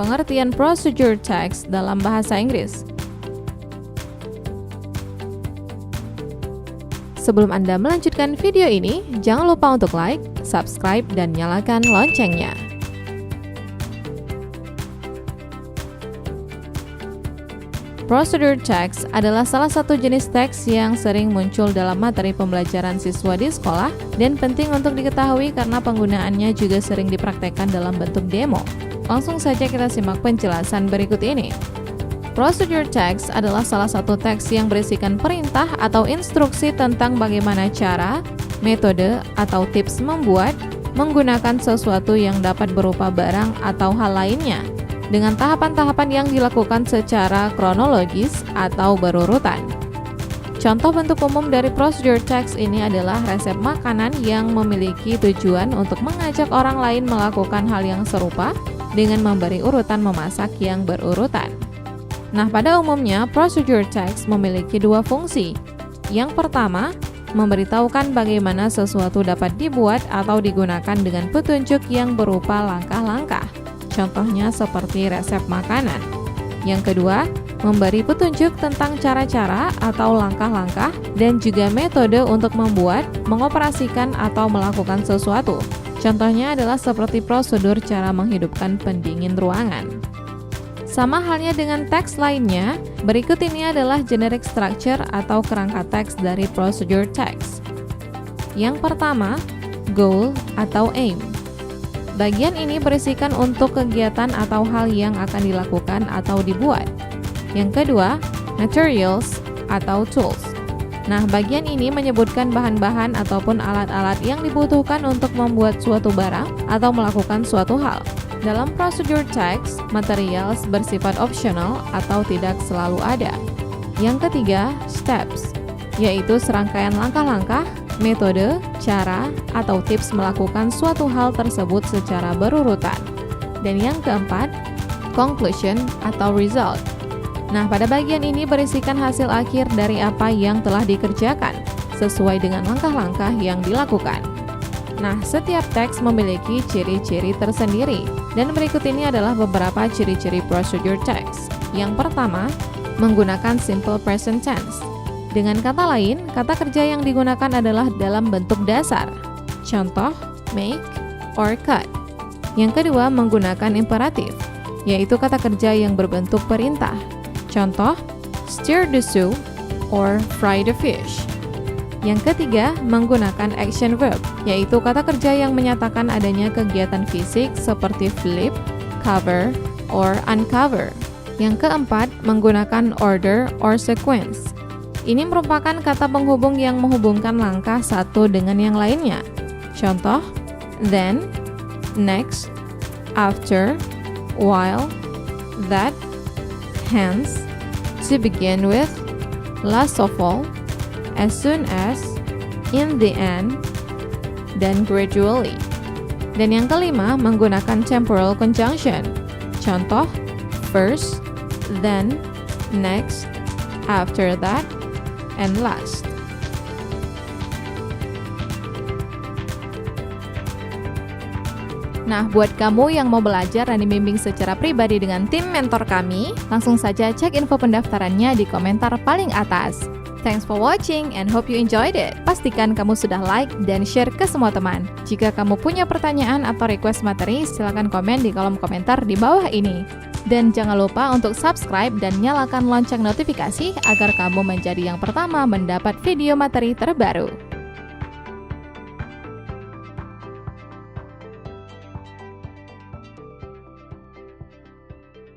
pengertian procedure text dalam bahasa Inggris. Sebelum Anda melanjutkan video ini, jangan lupa untuk like, subscribe, dan nyalakan loncengnya. Procedure text adalah salah satu jenis teks yang sering muncul dalam materi pembelajaran siswa di sekolah dan penting untuk diketahui karena penggunaannya juga sering dipraktekkan dalam bentuk demo. Langsung saja kita simak penjelasan berikut ini. Procedure text adalah salah satu teks yang berisikan perintah atau instruksi tentang bagaimana cara, metode, atau tips membuat, menggunakan sesuatu yang dapat berupa barang atau hal lainnya, dengan tahapan-tahapan yang dilakukan secara kronologis atau berurutan. Contoh bentuk umum dari procedure text ini adalah resep makanan yang memiliki tujuan untuk mengajak orang lain melakukan hal yang serupa dengan memberi urutan memasak yang berurutan. Nah, pada umumnya procedure text memiliki dua fungsi. Yang pertama, memberitahukan bagaimana sesuatu dapat dibuat atau digunakan dengan petunjuk yang berupa langkah-langkah. Contohnya seperti resep makanan. Yang kedua, memberi petunjuk tentang cara-cara atau langkah-langkah dan juga metode untuk membuat, mengoperasikan, atau melakukan sesuatu. Contohnya adalah seperti prosedur cara menghidupkan pendingin ruangan. Sama halnya dengan teks lainnya, berikut ini adalah generic structure atau kerangka teks dari procedure text. Yang pertama, goal atau aim. Bagian ini berisikan untuk kegiatan atau hal yang akan dilakukan atau dibuat. Yang kedua, materials atau tools. Nah, bagian ini menyebutkan bahan-bahan ataupun alat-alat yang dibutuhkan untuk membuat suatu barang atau melakukan suatu hal. Dalam procedure text, materials bersifat optional atau tidak selalu ada. Yang ketiga, steps, yaitu serangkaian langkah-langkah, metode, cara, atau tips melakukan suatu hal tersebut secara berurutan. Dan yang keempat, conclusion atau result. Nah, pada bagian ini berisikan hasil akhir dari apa yang telah dikerjakan, sesuai dengan langkah-langkah yang dilakukan. Nah, setiap teks memiliki ciri-ciri tersendiri, dan berikut ini adalah beberapa ciri-ciri procedure text. Yang pertama, menggunakan simple present tense. Dengan kata lain, kata kerja yang digunakan adalah dalam bentuk dasar. Contoh, make or cut. Yang kedua, menggunakan imperatif, yaitu kata kerja yang berbentuk perintah. Contoh, stir the soup or fry the fish. Yang ketiga, menggunakan action verb, yaitu kata kerja yang menyatakan adanya kegiatan fisik seperti flip, cover, or uncover. Yang keempat, menggunakan order or sequence. Ini merupakan kata penghubung yang menghubungkan langkah satu dengan yang lainnya. Contoh, then, next, after, while, that, hence, to begin with, last of all, as soon as, in the end, dan gradually. Dan yang kelima, menggunakan temporal conjunction. Contoh, first, then, next, after that, and last. Nah, buat kamu yang mau belajar dan dibimbing secara pribadi dengan tim mentor kami, langsung saja cek info pendaftarannya di komentar paling atas. Thanks for watching and hope you enjoyed it. Pastikan kamu sudah like dan share ke semua teman. Jika kamu punya pertanyaan atau request materi, silakan komen di kolom komentar di bawah ini. Dan jangan lupa untuk subscribe dan nyalakan lonceng notifikasi agar kamu menjadi yang pertama mendapat video materi terbaru.